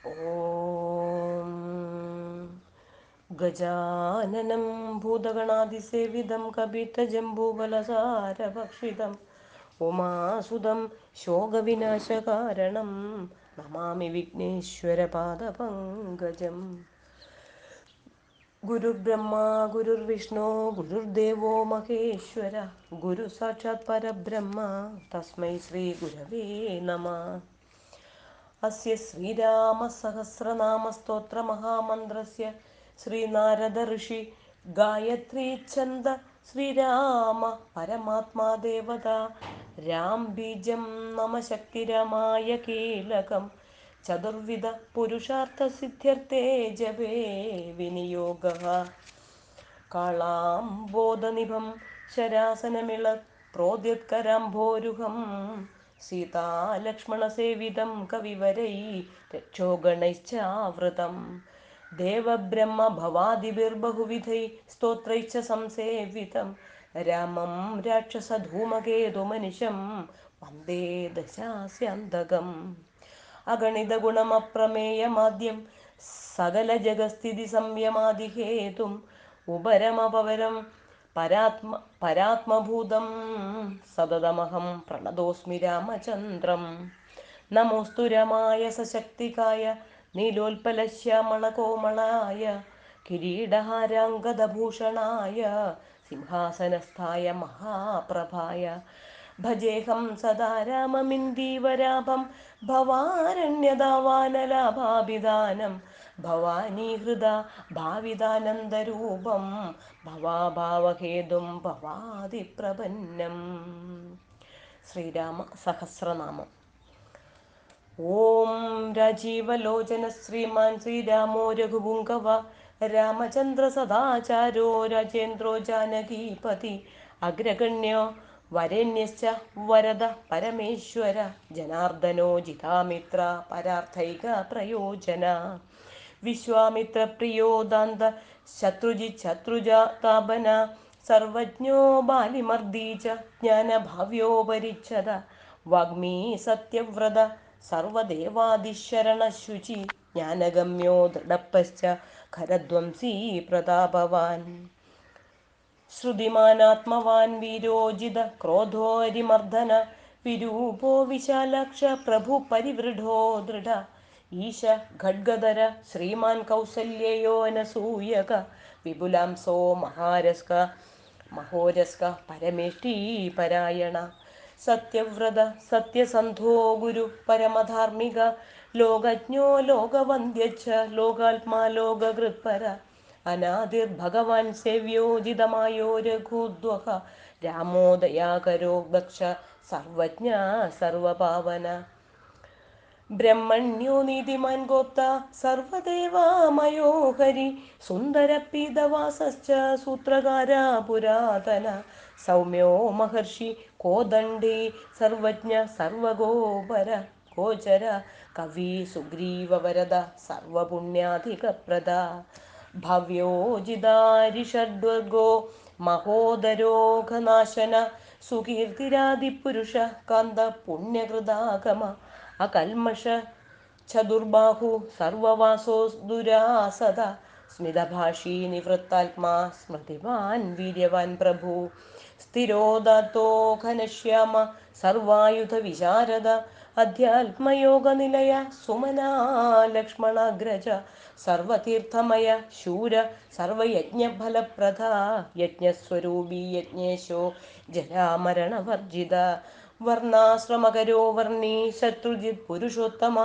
ഓം ഗജാനനം ഭൂതഗണാതിസേവിതം കപിത്തജംബൂഫലസാരഭക്ഷിതം ഉമാസുതം ശോകവിനാശകാരണം നമാമി വിഘ്നേശ്വരപാദപങ്കജം. ഗുരുർബ്രഹ്മ ഗുരുർവിഷ്ണു ഗുരുർദേവോ മഹേശ്വര ഗുരു സാക്ഷാത് പരബ്രഹ്മ തസ്മൈ ശ്രീ ഗുരവേ നമഃ. അസ്യ ശ്രീരാമസഹസ്രനാമസ്തോത്രമഹാമന്ത്രസ്യ ശ്രീനാരദ ഋഷി ഗായത്രീ ഛന്ദ ശ്രീരാമ പരമാത്മാ ദേവത രാം ബീജം നമ ശക്തിരമായ കീലകം ചതുർവിധ പുരുഷാർത്ഥസിദ്ധ്യർത്ഥേ ജപേ വിനിയോഗഃ. കാളാംബോധനിഭം ശരാസനമിളത് പ്രോദ്യത്കരാംഭോരുഹം സീതാലക്ഷ്മണസേവിതം കവിവരൈ രക്ഷോഗണൈശ്ചാവൃതം ദേവബ്രഹ്മ ഭവാദിഭിർബഹുവിധൈ സ്തോത്രൈശ്ച സംസേവിതം രാമം രാക്ഷസധൂമകേതുമനിശം വന്ദേ ദശാസ്യന്തകം. അഗണിതഗുണമപ്രമേയമാദ്യം സകലജഗസ്ഥിതി സംയമാദിഹേതും ഉപരമപവരം പരാത്മഭൂതം സതതമഹം പ്രണതോസ്മി രാമചന്ദ്രം. നമോസ്തു രാമായ സശക്തികായ നീലോൽപലശ്യാമളകോമളായ കിരീടഹാരാംഗദഭൂഷണായ സിംഹാസനസ്ഥായ മഹാപ്രഭായ ഭജേഹം സദാ രാമമിന്ദീവരാഭം ഭവാരണ്യദാവാനലാഭാഭിധാനം ഭവാനീഹൃദ ഭാവിതാനന്ദരൂപം ഭവാഭാവഹേതും ഭവാദിപ്രപന്നം. ശ്രീരാമ സഹസ്രനാമം. ഓം രാജീവലോചന ശ്രീമാൻ ശ്രീരാമോ രഘുപുങ്കവ രാമചന്ദ്ര സദാചാരോ രാജേന്ദ്രോ ജാനകീപതി അഗ്രഗണ്യോ വരേണ്യശ്ച വരദ പരമേശ്വര ജനാർദ്ദനോ ജിതാമിത്ര പരാർത്ഥൈക പ്രയോജന വിശ്വാമിത്രപ്രിയോ ദാന്ത ശത്രുജിത് ശത്രുജാതാപന സർവജ്ഞോ ബാലിമർദീ ച ജ്ഞാനഭാവ്യോ പരിച്ഛദ വാഗ്മീ സത്യവ്രത സർവദേവാദിശരണശുചി ജ്ഞാനഗമ്യോ ദൃഢപ്പശ്ച ഖരധ്വംസീ പ്രതാപവാൻ ശ്രുതിമാനാത്മവാൻ വീരോജിത ക്രോധോരിമർദ്ദന വിരൂപോ വിശാലാക്ഷ പ്രഭു പരിവൃഢോ ദൃഢ ഈശ ഖഡ്ഗധര ശ്രീമാൻ കൗസല്യയോ അനസൂയക വിപുലാംസോ മഹോരസ്ക പരമേഷ്ഠീ പരായണ സത്യവ്രത സത്യസന്ധോ ഗുരു പരമധാർമ്മിക ലോകജ്ഞോ ലോകവന്ദ്യച്ഛ ലോകാത്മാ ലോകകൃത്പര അനാദിർഭഗവാൻ സേവ്യോജിതമായോ രഘുദ്വഹ രാമോ ദയാകരോ ദക്ഷ സർവജ്ഞ സർവപാവന ബ്രഹ്മണ്യോ നീതിമാൻ ഗോപ്ത സർവദേവാമയോ ഹരി സുന്ദരപീതവാസശ്ച സൂത്രകാര പുരാതന സൗമ്യോ മഹർഷി കോദണ്ഡി സർവജ്ഞ സർവഗോപര ഗോചര കവി സുഗ്രീവവരദ സർവപുണ്യാധികപ്രദ ഭവ്യോജിതാരിഷഡ്വർഗോ മഹോദരോഘനാശന സുകീർത്തിരാദിപുരുഷ കാന്ത പുണ്യകൃതാഗമ അകൽമഷ ചതുർബാഹു സർവവാസോ ദുരാസദ സ്മിതഭാഷീ നിവൃത്താത്മാ സ്മൃതിവാൻ വീര്യവാൻ പ്രഭു സ്ഥിരോദാത്തോ ഘനശ്യാമ സർവായുധ വിശാരദ അധ്യാത്മയോഗനിലയ സുമനാ ലക്ഷ്മണാഗ്രജ സർവതീർത്ഥമയ ശൂര സർവയജ്ഞഫലപ്രദ യജ്ഞസ്വരൂപീ യജ്ഞേശോ ജരാമരണവർജിത വർണ്ണാശ്രമകരോ വർണ്ണീ ശത്രുജിത് പുരുഷോത്തമ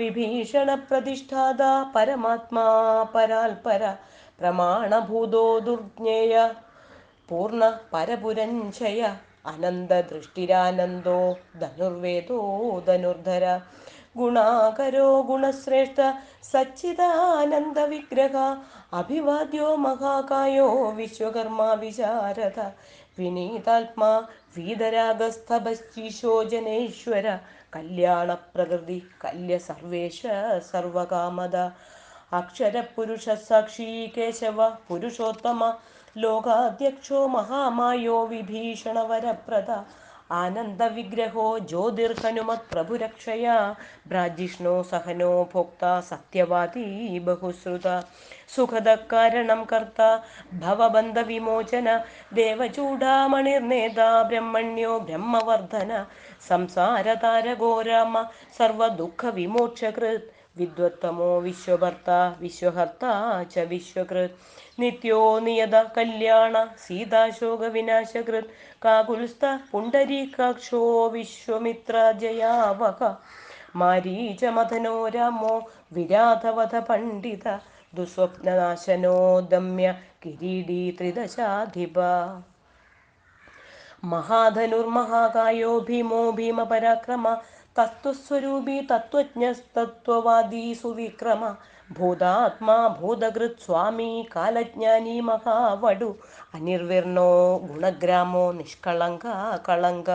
വിഭീഷണ പ്രതിഷ്ഠാത പരമാത്മാ പരാൽപര പ്രമാണഭൂതോ ദുർജ്ഞേയ പൂർണ്ണ പരപുരഞ്ജയ അനന്തദൃഷ്ടിരാനന്ദോ ധനുർവേദോ ധനുർധര ഗുണാകരോ ഗുണശ്രേഷ്ഠ സച്ചിദാനന്ദ വിഗ്രഹ അഭിവാദ്യോ മഹാകായോ വിശ്വകർമാ വിശാരദ വിനീതാത്മാ വീതരാഗസ്തഭശീശോ ജനേശ്വര കല്യാണ പ്രകൃതി കല്യ സർവേശ സർവകാമദ അക്ഷരപുരുഷ സാക്ഷി കേശവ പുരുഷോത്തമ ലോകാധ്യക്ഷോ മഹാമായോ വിഭീഷണ വരപ്രദ ആനന്ദവിഗ്രഹോ ജ്യോതിർഹനുമത് പ്രഭുരക്ഷയാ ഭ്രാജിഷ്ണോ സഹനോ ഭോക്ത സത്യവാദീ ബഹുശ്രുത സുഖദകാരണം കർത്ത ഭവബന്ധവിമോചന ദേവചൂഡാമണിർനേതാ ബ്രഹ്മണ്യോ ബ്രഹ്മവർദ്ധന സംസാരതാരകോ രാമ സർവദുഃഖവിമോക്ഷകൃത് വിദ്വത്തമോ വിശ്വഭർത്ത വിശ്വഹർത്ത ച വിശ്വകൃത് നിത്യോ നിയത കല്യാണ സീതാശോകവിനാശകൃത് കാകുൽസ്ഥ പുണ്ടരീകാക്ഷോ വിശ്വമിത്രജയാവഹ മാരീചമഥനോ രാമോ വിരാധവധ പണ്ഡിത ദുസ്വപ്നനാശനോ ദമ്യ കിരീടീ ത്രിദശാധിപ മഹാധനുർമഹാകായോ ഭീമോ ഭീമപരാക്രമ തത്വസ്വരൂപി തത്വജ്ഞസ്തത്വവാദീ സുവിക്രമ ഭൂതാത്മാ ഭൂതകൃത് സ്വാമി കാലജ്ഞാനി മഹാവടു അനിർവിർണോ ഗുണഗ്രാമോ നിഷ്കളങ്ക കളങ്ക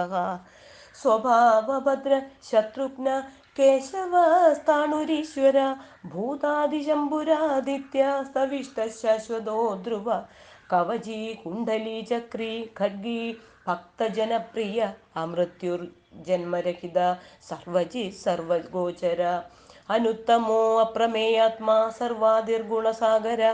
സ്വഭാവഭദ്ര ശത്രുഘ്ന കേശവസ്ഥാണുരീശ്വര ഭൂതാദിശംഭുരാദിത്യ സ്തവിഷ്ടശാശ്വതോ ധ്രുവ കവചീ കുണ്ഡലീ ചക്രീ ഖഡ്ഗീ ഭക്തജനപ്രിയ അമൃത്യുർജന്മരഹിത സർവജി സർവഗോചര അനുത്തമോ അപ്രമേയാത്മാ സർവാതിർഗുണസാഗര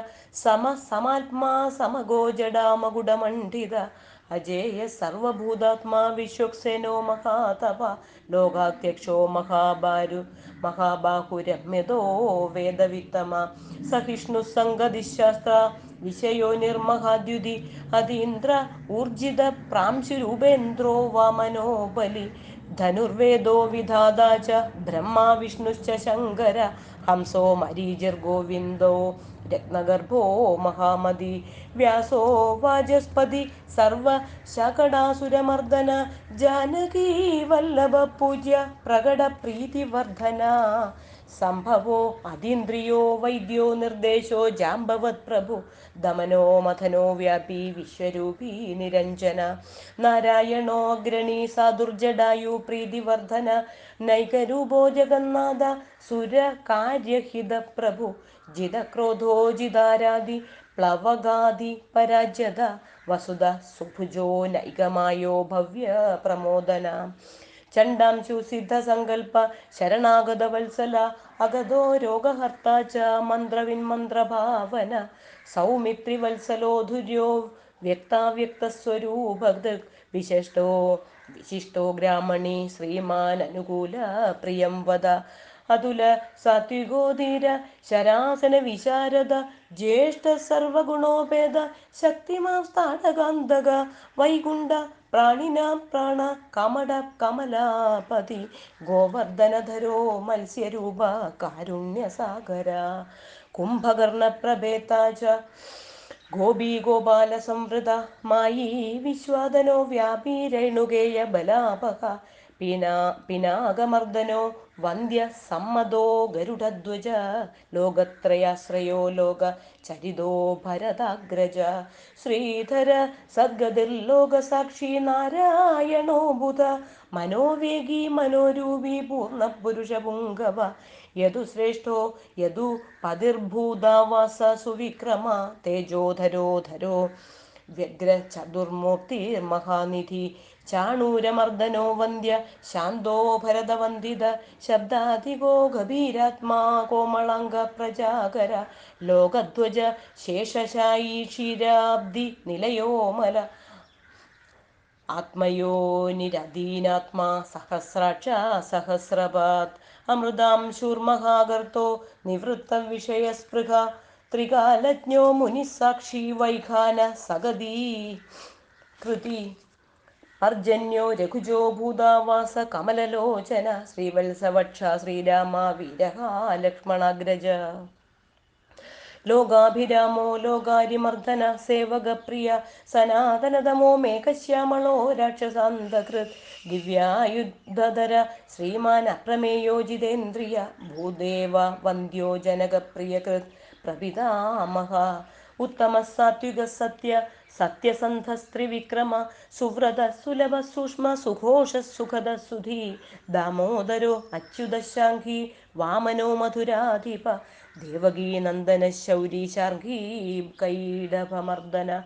സമാത്മാ സമഗോജടാമകുടമണ്ഡിത അജേയ സർവഭൂതാത്മാ വിശ്വക്സേനോ മഹാതപ ലോകാധ്യക്ഷോ മഹാബാഹുരമ്യതോ വേദവിത്തമ സഹിഷ്ണു സംഗതിശാസ്ത്ര വിഷയോ നിർമഹാദ്യുതി അതീന്ദ്ര ഊർജിത പ്രാംശുരൂപേന്ദ്രോ വാമനോ ബലി ധനുർവേദോ വിധാതാ ച ബ്രഹ്മാ വിഷ്ണുശ്ച ശങ്കര ഹംസോ മരീചിർഗോവിന്ദോ രത്നഗർഭോ മഹാമതി വ്യാസോ വാചസ്പതി സർവശകടാസുരമർദ്ദന ജാനകീ വല്ലഭ പൂജ്യ പ്രകട പ്രീതിവർദ്ധന സംഭവോ അതീന്ദ്രിയോ വൈദ്യോ നിർദ്ദേശോ ജാംബവത് പ്രഭു ദമനോ മഥനോ വ്യാപി വിശ്വരൂപീ നിരഞ്ജന നാരായണോ അഗ്രണീ സാദുർജടായു പ്രീതിവർദ്ധന നൈകരൂപോ ജഗന്നാഥ സുരകാര്യഹിത പ്രഭു ജിതക്രോധോ ജിതാരാധി പ്ലവഗാധി പരാജ്യത വസുധ സുഭുജോ നൈകമായോ ഭവ്യ പ്രമോദന ചണ്ടാംശു സിദ്ധസങ്കൽപ്പ ശരണാഗത വത്സല അഗതോ രോഗഹർത്ത ച മന്ത്രവിന്മന്ത്രഭാവന സൗമിത്രി വത്സലോ ധുര്യോ വ്യക്താവ്യക്തസ്വരൂപദൃക് വിശിഷ്ടോ ഗ്രാമണി ശ്രീമാൻ അനുകൂല പ്രിയം വദ അതുല സാത്വികോ ധീര ശരാസന വിശാരദ ജ്യേഷ്ഠ സർവഗുണോപേത ശക്തിമാം സ്ഥാടകാന്തക വൈകുണ്ഠ പ്രാണിനാം പ്രാണ കമട കമലാപതി ഗോവർദ്ധനധരോ മത്സ്യരൂപ കാരുണ്യസാഗര കുംഭകർണ പ്രഭേതാ ച ഗോപീ ഗോപാല സംവൃത മായി വിശ്വാദനോ വ്യാപീ രേണുകേയ ബലാപക പിനാകമർദ്ദനോ വന്ദ്യ സമ്മതോ ഗരുഡധ്വജ ലോകത്രയാശ്രയോ ലോക ചരിതോ ഭരതാഗ്രജ ശ്രീധര സദ്ഗതിർലോകസാക്ഷി നാരായണോ ബുധ മനോവേഗി മനോരൂപി പൂർണ്ണപുരുഷപുങ്കവ യദു ശ്രേഷ്ഠോ യദു പതിർഭൂതാവാസ സുവിക്രമ തേജോധരോ വ്യഗ്ര ചതുർമൂർത്തിർമഹാനിധി ചാണൂരമർദ്ദനോ വന്ദ്യ ശാന്തോ ഭരതവന്ദിത ശബ്ദാധികോ ഗഭീരാത്മാ കോമളാംഗ പ്രജാകര ലോകധ്വജ ശേഷശായി ക്ഷീരാബ്ദി നിലയോമല ആത്മയോ നിരധീനാത്മാ സഹസ്രാക്ഷ സഹസ്രപാത് അമൃതാംശൂർമഹാകർത്തോ നിവൃത്ത വിഷയസ്പൃഹ ത്രികാലജ്ഞോ മുനിസാക്ഷി വൈഖാന സഗതീ കൃതി പർജന്യോ രഘുജോ ഭൂതാവാസ കമലലോചന ശ്രീവത്സവക്ഷ ശ്രീരാമ വീരഹ ലക്ഷ്മണാഗ്രജ ലോകാഭിരാമോ ലോകാരിമർദ്ദന സേവകപ്രിയ സനാതനതമോ മേഘശ്യാമളോ രാക്ഷസാന്തകൃത് ദിവ്യായുധര ശ്രീമാൻ അപ്രമേയോ ജിതേന്ദ്രിയ ഭൂദേവ വന്ദ്യോ ജനകപ്രിയകൃത് പ്രപിതാമഹ ഉത്തമ സാത്വിക സത്യസന്ധസ്ത്രിവിക്രമ സുവ്രത സുലഭ സൂക്ഷ്മ സുഘോഷ സുഖദ സുധീ ദാമോദരോ അച്യുതശാംഘി വാമനോ മധുരാധിപ ദേവകീ നന്ദന ശൗരീ ശാർഘീ കൈഡഭമർദ്ദന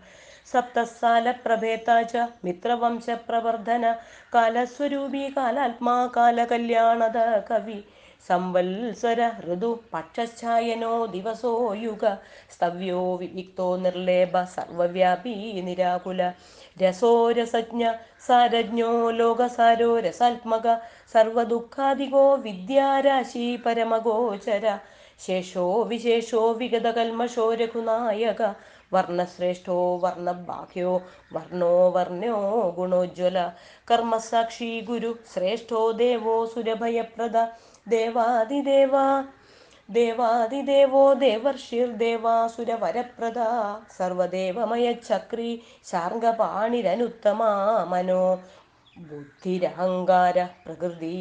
സപ്തസാലപ്രഭേതാ ച മിത്രവംശപ്രവർദ്ധന കാലസ്വരൂപി കാലാത്മാ കാലകല്യാണദ കവി സംവത്സര ഋതു പക്ഷഛായനോ ദിവസോ യുഗ സ്തവ്യോ വിവിക്തോ നിർലേപ സർവവ്യാപി നിരാകുല രസോരസജ്ഞ സാരജ്ഞോ ലോകസാരോ രസാത്മക സർവദുഃഖാദികോ വിദ്യാരാശി പരമഗോചര ശേഷോ വിശേഷോ വിഗതകൽമഷോ രഘുനായക വർണ്ണശ്രേഷ്ഠോ വർണ്ണബാഹ്യോ വർണ്ണോ വർണ്ണ്യോ ഗുണോജ്വല കർമ്മസാക്ഷി ഗുരു ശ്രേഷ്ഠോ ദേവോ സുരഭയപ്രദ ദേവാദിദേവ ദേവാദിദേവോ ദേവർഷിർദേവാസുരവരപ്രദ സർവദേവമയചക്രീ ശാർംഗപാണിരനുത്തമാ മനോ ബുദ്ധിരഹങ്കാര പ്രകൃതി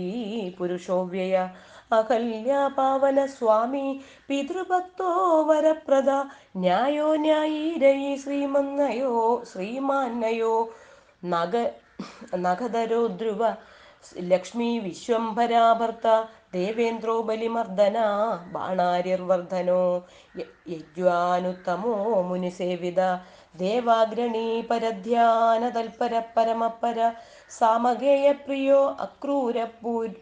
പുരുഷോവ്യയ അഹല്യ പാവന സ്വാമി പിതൃഭക്തോ വരപ്രദ ന്യായോ ന്യായീരയി ശ്രീമാന്നയോ നഗ നഖധരോ ധ്രുവ ലക്ഷ്മി വിശ്വംഭരാഭർത്ത ദേവേന്ദ്രോ ബലിമർദ്ദന ബാണാരിർവർദ്ധനോ യജ്വാനുത്തമോ മുനിസേവിത ദേവാഗ്രണീ പരധ്യാന തൽപര പരമപര സാമഗേയപ്രിയോ അക്രൂര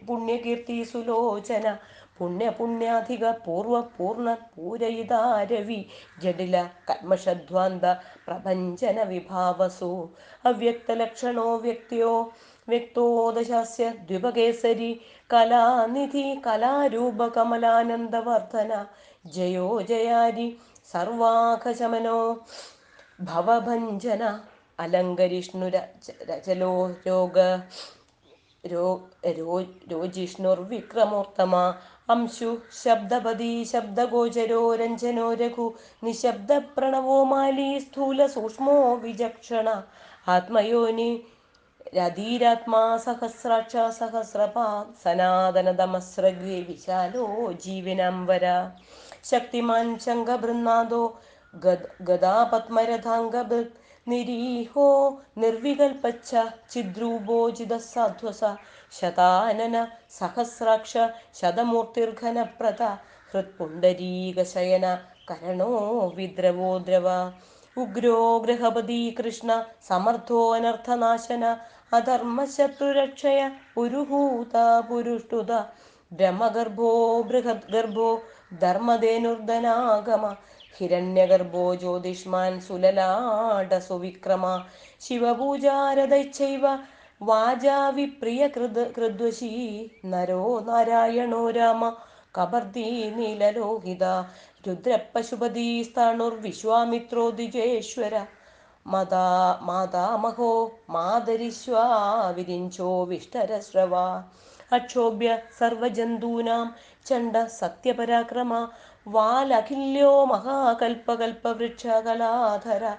പുണ്യകീർത്തി സുലോചന പുണ്യപുണ്യാധിക പൂർവ പൂർണ്ണ പൂരയിതാരവി ജഡില കന്മഷധ്വാന്ത പ്രപഞ്ചന വിഭാവസു അവ്യക്തലക്ഷണോ വ്യക്തിയോ വ്യക്തോ ദശാസ്യ ദ്വിപകേസരി കലാനിധി കലാരൂപ കമലാനന്ദവർദ്ധന ജയോ ജയാരി സർവാഘശമനോ ഭവഭഞ്ജന അലങ്കരിഷ്ണുരചലോ രോജിഷ്ണുർവിക്രമോത്തമ അംശു ശബ്ദപദീ ശബ്ദഗോചരോ രഞ്ജനോ രഘു നിശബ്ദ പ്രണവോ മാലി സ്ഥൂല സൂക്ഷ്മോ വിചക്ഷണ ആത്മയോനി രധീരാത്മാ സഹസ്രാക്ഷ സഹസ്രപാ സനാതനതമസ്രഗ്വി വിശാലോ ജീവനംബര ശക്തിമാൻ ശംഖഭൃന്നാദോ ഗദാപത്മരഥാംഗഭൃത് നിരീഹോ നിർവികൽപ്പച്ച ചിദ്രൂപോജിതസാധ്വസ ശതാനന സഹസ്രാക്ഷ ശതമൂർത്തിർഘനപ്രത ഹൃത്പുണ്ടരീകശയന കരണോ വിദ്രവോ ദ്രവ ഉഗ്രോ ഗൃഹപതി കൃഷ്ണ സമർത്ഥോ അനർത്ഥനാശന അധർമ്മശത്രുരക്ഷയ പുരുഹൂത പുരുഷ്ടുത ബ്രഹ്മഗർഭോ ബൃഹദ്ഗർഭോ ധർമ്മധേനുർധനാഗമ ഹിരണ്യഗർഭോ ജ്യോതിഷ്മാൻ സുലലാട സുവിക്രമ ശിവപൂജാരതൈച്ചൈവ വാചാ വിപ്രിയ കൃദ്വശീ നരോ നാരായണോ രാമ കബർദീ നീലലോഹിത രുദ്രപശുപതി സ്ഥാണുർവിശ്വാമിത്രോ ദ്വിജേശ്വര മാതാമഹോ മാതരിശ്വാ വിരിഞ്ചോ വിഷ്ടരശ്രവ അക്ഷോഭ്യ സർവജന്തൂനാം ചണ്ഡ സത്യപരാക്രമ വാലഖില്യോ മഹാകൽപകൽപവൃക്ഷകലാധര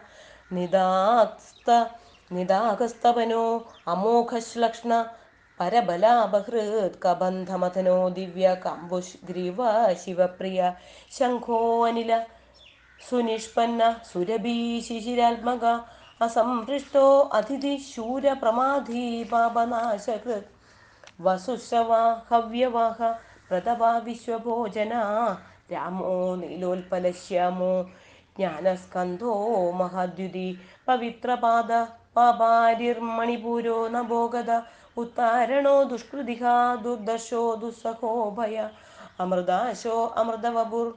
നിദാഗസ്തവനോ അമോഘശ്ലക്ഷ്ണ പരബലാപഹൃത് കബന്ധമഥനോ ദിവ്യ കമ്പുഷ് ഗ്രീവ ശിവപ്രിയ ശംഖോ അനില സുനിഷ്പന്ന സുരഭി ശിശിരാത്മക അസംപൃഷ്ടോ അതിഥി ശൂര പ്രമാധി പാപനാശകൃത് വസുശ്രവ ഹവ്യവാഹ പ്രതവാ വിശ്വഭോജന രാമോ നീലോൽപലശ്യാമോ ജ്ഞാനസ്കന്ധോ മഹാദ്യുതി പവിത്രപാദ പാപാരിർമണിപൂരോ നഭോഗത ഉത്താരണോ ദുഷ്കൃതിഹ ദുർദർശോ ദുസ്സഹോ ഭയ അമൃതാശോ അമൃതവപുർ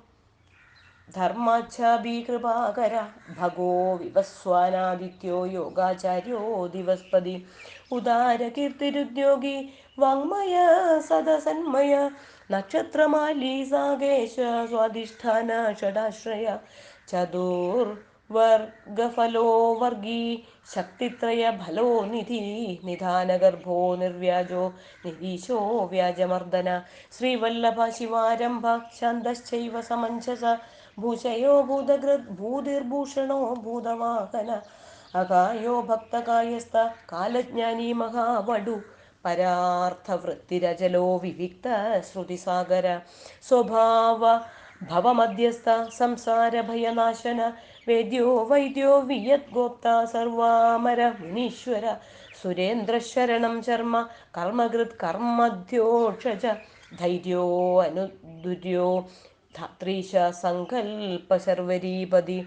ധർമാച്ഛാഭി കൃപാകര ഭഗോ വിവസ്വാനാദിത്യോ യോഗാചാര്യോ ദിവസ്പതി ഉദാരകീർത്തിരുദ്യോഗി വാങ്മയ സദസന്മയ നക്ഷത്രമാലി സാകേശ സ്വാധിഷ്ഠാന ഷടാശ്രയ ചതുർവർഗഫലോ വർഗീ ശക്തിത്രയ ഫലോ നിധി നിധാനഗർഭോ നിർവ്യാജോ നിരീശോ വ്യാജമർദ്ദന ശ്രീവല്ലഭ ശിവാരംഭ ശാന്തശ്ചൈവ സമഞ്ജസ ഭൂഷയോ ഭൂതകൃത് ഭൂതിർഭൂഷണോ ഭൂതവാഹന അകായോ ഭക്തകായസ്ഥ കാലജ്ഞാനി മഹാവടു പരാർത്ഥവൃത്തിരചലോ വിവിക്ത ശ്രുതിസാഗര സ്വഭാവ ഭവമധ്യസ്ഥ സംസാരഭയനാശന വേദ്യോ വൈദ്യോ വിയദ്ഗോപ്ത സർവാമര മുനീശ്വര സുരേന്ദ്രശരണം ചർമ്മ കർമ്മകൃത് കർമ്മധ്യോക്ഷജ ധൈര്യോ അനുദുര്യോ ധാത്രീശ സങ്കൽപ്പ ശർവരീപതി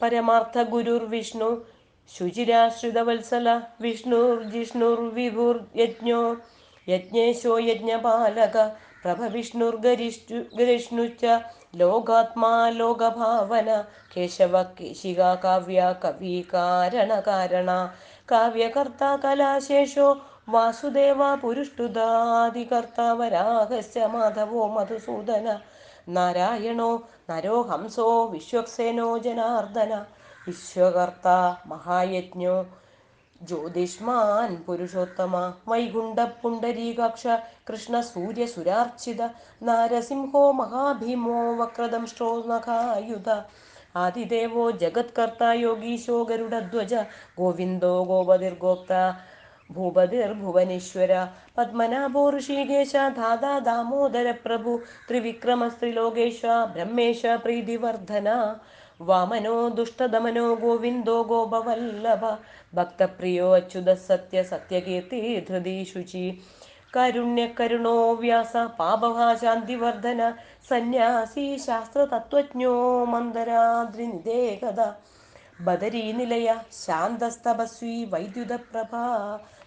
परमार्थगुरुर्विष्णु शुचिराश्रितवत्सल विष्णुर्जिष्णुर्विभुर्यज्ञो यज्ञेशो यज्ञपालक प्रभविष्णुर्गरिष्णुश्च लोकात्मा लोकभावन केशव केशिका काव्य कविकारणकारण काव्यकर्ता कलाशेषो वासुदेव पुरुष्टुदादिकर्ता वराहस्य माधवो मधुसूदन നാരായണോ നരോ ഹംസോ വിശ്വക്സേനോ ജനാർദ്ദന വിശ്വകർത്ത മഹായജ്ഞോ ജ്യോതിഷ്മാൻ പുരുഷോത്തമ വൈകുണ്ഠ പുണ്ടരീകാക്ഷ കൃഷ്ണ സൂര്യ സുരാർച്ചിത നാരസിംഹോ മഹാഭീമോ വക്രദംഷ്ടോ നഖായുധ ആദിദേവോ ജഗത്കർത്ത യോഗീശോ ഗരുഡധ്വജ ഗോവിന്ദോ ഗോപതിർഗോപ്ത ഭൂപതിർഭുവനേശ്വര പത്മനാഭോ ഋഷികേശ ധാതാ ദാമോദര പ്രഭു ത്രിവിക്രമസ്ത്രിലോകേശ ബ്രഹ്മേശ പ്രീതിവർദ്ധന വാമനോ ദുഷ്ടദമനോ ഗോവിന്ദോ ഗോപവല്ലഭ ഭക്തപ്രിയോ അച്യുത സത്യ സത്യകീർത്തി ധൃതി ശുചി കാരുണ്യകരുണോ വ്യാസ പാപഭാശാന്തിവർദ്ധന സന്യാസി ശാസ്ത്രതത്വജ്ഞോ മന്ദരാദ്രിനിദേകത ബദരീനിലയ ശാന്തസ്തപസ്വി വൈദ്യുതപ്രഭ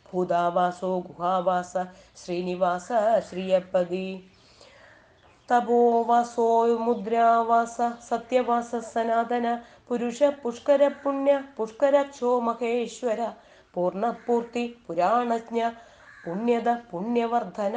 ഭൂതാവാസോ ഗുഹാവാസ ശ്രീനിവാസ ശ്രീയപ്പതി തപോവാസോ മുദ്രാവാസ സത്യവാസ സനാതന പുരുഷ പുഷ്കര പുണ്യ പുഷ്കരക്ഷോ മഹേശ്വര പൂർണ്ണപൂർത്തി പുരാണജ്ഞ പുണ്യത പുണ്യവർദ്ധന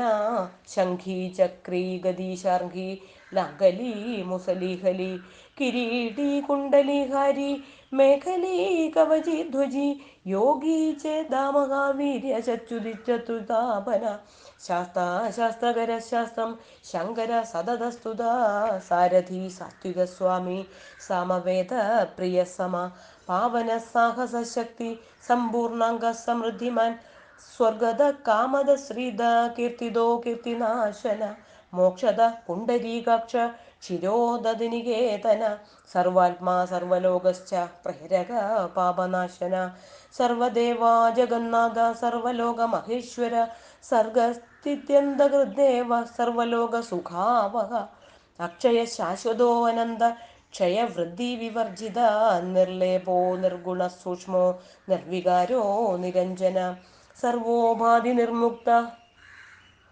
ശംഖീ ചക്രീ ഗദീശാർഘി ലാംഗലീ മുസലീഹലി കിരീടീ കുണ്ടലീഹാരി മേഖലീ കവചി ധ്വജി യോഗീ ചേദാമഹാവീര്യ ചച്ചുതിച്ചതുതാപന ശാസ്താ ശാസ്ത്രകര ശാസ്ത്രം ശങ്കര സതതസ്തുത സാരഥി സാത്വിക സ്വാമി സാമവേദ പ്രിയ സമ പാവന സാഹസ ശക്തി സമ്പൂർണാംഗ സമൃദ്ധിമാൻ സ്വർഗത കാമദ ശ്രീദ കീർത്തിദോ കീർത്തിനാശന മോക്ഷദ പുണ്ടരീകാക്ഷ ക്ഷീരോദനികേതന സർവാത്മാ സർവലോകശ്ച പ്രേരക പാപനാശന സർവദേവാ ജഗന്നാഥ സർവലോക മഹേശ്വര സർഗസ്ഥിത്യന്തകൃദേവ സർവലോക സുഖാവഹ അക്ഷയ ശാശ്വതോ അനന്ത ക്ഷയവൃദ്ധി വിവർജിത നിർലേപോ നിർഗുണ സൂക്ഷ്മോ നിർവികാരോ നിരഞ്ജന സർവോപാധി നിർമുക്ത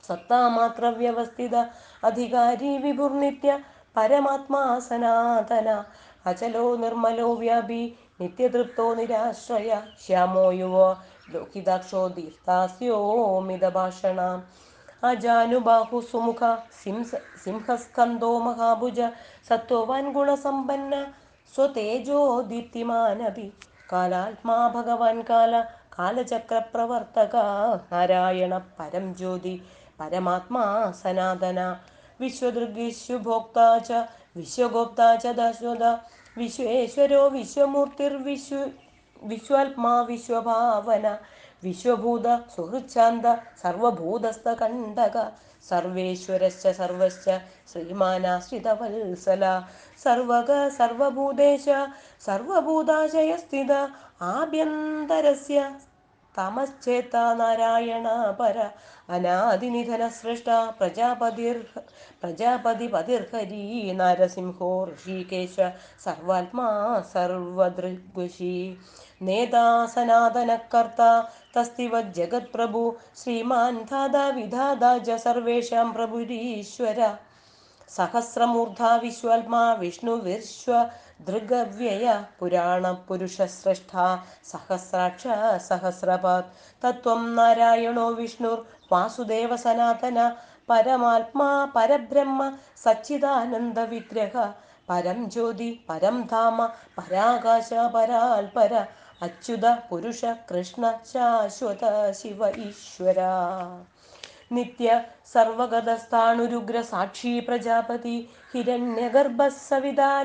സത്താമാത്ര വ്യവസ്ഥിത അധികാരി വിഭുർനിത്യ പരമാത്മാ സനാതന അചലോ നിർമ്മലോ വ്യാപി നിത്യതൃപ്തോ നിരാശ്രയ ശ്യാമോ യുവോ ലോഹിതാക്ഷോ ദീർത്താസ്യോ മിതഭാഷണ അജാനുബാഹു സുമുഖ സിംഹസ്കന്ധോ മഹാഭുജ സത്വവാൻ ഗുണസമ്പന്ന സ്വതേജോ ദീപ്തിമാനഭി കാലാത്മാ ഭഗവാൻ കാല കാലചക്രപ്രവർത്തക നാരായണ പരം ജ്യോതി പരമാത്മാ സനാതന വിശ്വദൃഗ്വിശ്വഭോക്ത ച വിശ്വഗോപ്ത ച ദശോദ വിശ്വേശ്വരോ വിശ്വാത്മാ വിശ്വഭാവന വിശ്വഭൂത സുഹൃച്ഛാന്ത സർവഭൂതസ്ഥകണ്ഠക സർവേശ്വരശ്ച സർവശ്ച ശ്രീമാനാശ്രിതവത്സല സർവക സർവഭൂതേശ സർവഭൂതാശയസ്ഥിത ആഭ്യന്തരസ്യ തമശ്ചേത നാരായണ പര അനാദിനിധന സൃഷ്ട പ്രജാപതിപതിർഹരി നരസിംഹോ ഋഷികേശ സർവാത്മാ സർവദൃഗ്വശി നേതാ സനാതനകർത്ത തസ്തിവ ജഗത്പ്രഭു ശ്രീമാൻ ധാതാ വിധാതാ ച സർവേഷാം പ്രഭുരീശ്വര സഹസ്രമൂർധാ വിശ്വാത്മാ വിഷ്ണു വിശ്വദൃഗവ്യയ പുരാണ പുരുഷശ്രേഷ്ഠ സഹസ്രാക്ഷ സഹസ്രപാത് തത്വം നാരായണോ വിഷ്ണുർ വാസുദേവ സനാതന പരമാത്മാ പരബ്രഹ്മ സച്ചിദാനന്ദ വിഗ്രഹ പരം ജ്യോതി പരം ധാമ പരാകാശ പരാൽപര അച്യുത പുരുഷ കൃഷ്ണ ശാശ്വത ശിവ ഈശ്വര നിത്യ സർവഗതസ്ഥാണുരുഗ്ര സാക്ഷി പ്രജാപതി ഹിരണ്യഗർഭ സവിതാ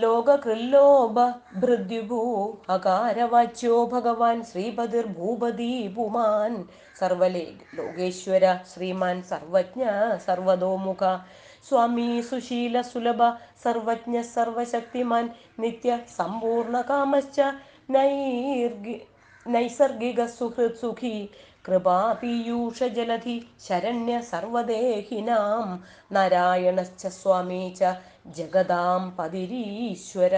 ലോകകൃല്ലോഭ ഭൃദ്യുഭൂ അകാരവാച്യോ ഭഗവാൻ ശ്രീപതിർഭൂപതി പുമാൻ സർവലോകേശ്വര ശ്രീമാൻ സർവജ്ഞ സർവതോമുഖ സ്വാമി സുശീല സുലഭ സർവജ്ഞ സർവശക്തിമാൻ നിത്യ സമ്പൂർണ്ണ കാമശ്ച നൈസർഗിക സുഹൃത് സുഖി കൃപാപീയൂഷ ജലധി ശരണ്യ സർവദേഹിനാം നാരായണശ്ച സ്വാമീ ച ജഗതാം പതിരീശ്വര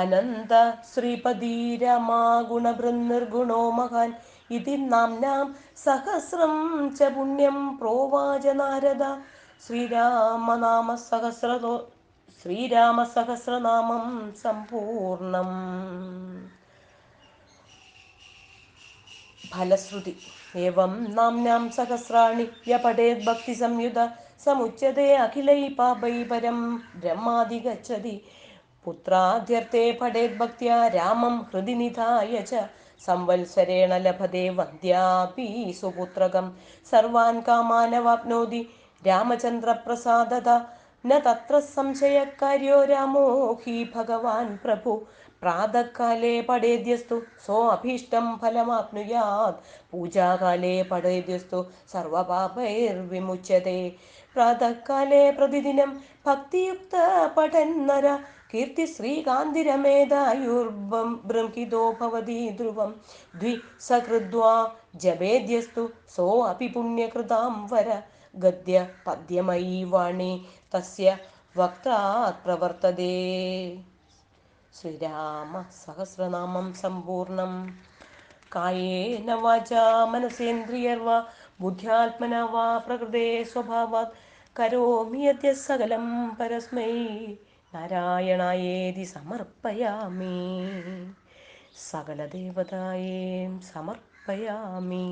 അനന്ത ശ്രീപതിരമാ ഗുണഭൃന്നിർഗുണോ മഹാൻ ഇതി നാംനാം സഹസ്രം ച പുണ്യം പ്രോവാച നാരദ ശ്രീരാമനാമസഹസ്രതോ ശ്രീരാമസഹസ്രനാമം സമ്പൂർണം. ഫലശ്രുതി ഏവം നാംനാം സഹസ്രാണി യ പഠേത് ഭക്തിസംയുത സമുച്യതേ അഖിലൈ പാപൈ പരം ബ്രഹ്മാധിഗച്ഛതി. പുത്രാദ്യർത്ഥേ പഠേത് ഭക്ത്യാ രാമം ഹൃദി നിധായ ച സംവത്സരേണ ലഭതേ വന്ദ്യാപി സുപുത്രകം സർവാൻ കാമാനവാപ്നോതി രാമചന്ദ്രപ്രസാദത ന തത്ര സംശയകാര്യോ രാമോ ഹി ഭഗവാൻ പ്രഭു പ്രാതഃകാലേ പഠേദ്യസ്തു സോ അഭീഷ്ടം ഫലമാപ്നുയാത് പൂജാകാലേ പഠേദ്യസ്തു സർവപാപൈർവിമുച്യതേ പ്രാതഃകാലേ പ്രതിദിനം ഭക്തിയുക്ത പഠന്നര കീർത്തി ശ്രീകാന്തിരമേധായുർബൃംഹിതോ ഭവതി ധ്രുവം ദ്വിസകൃദ്വാ ജപേദ്യസ്തു സോ അപി പുണ്യകൃതാം വര ഗദ്യ പദ്യമയീ വാണി തസ്യ വക്താത് പ്രവർത്തതേ. ശ്രീരാമ സഹസ്രനാമം സമ്പൂർണം. കായേന വാചാ മനസേന്ദ്രിയർവാ ബുദ്ധ്യാത്മനാ വാ പ്രകൃതേ സ്വഭാവാത് കരോമി യദ്യത് സകലം പരസ്മൈ നാരായണായേതി സമർപ്പയാമി. സകലദേവതായേ സമർപ്പയാമി.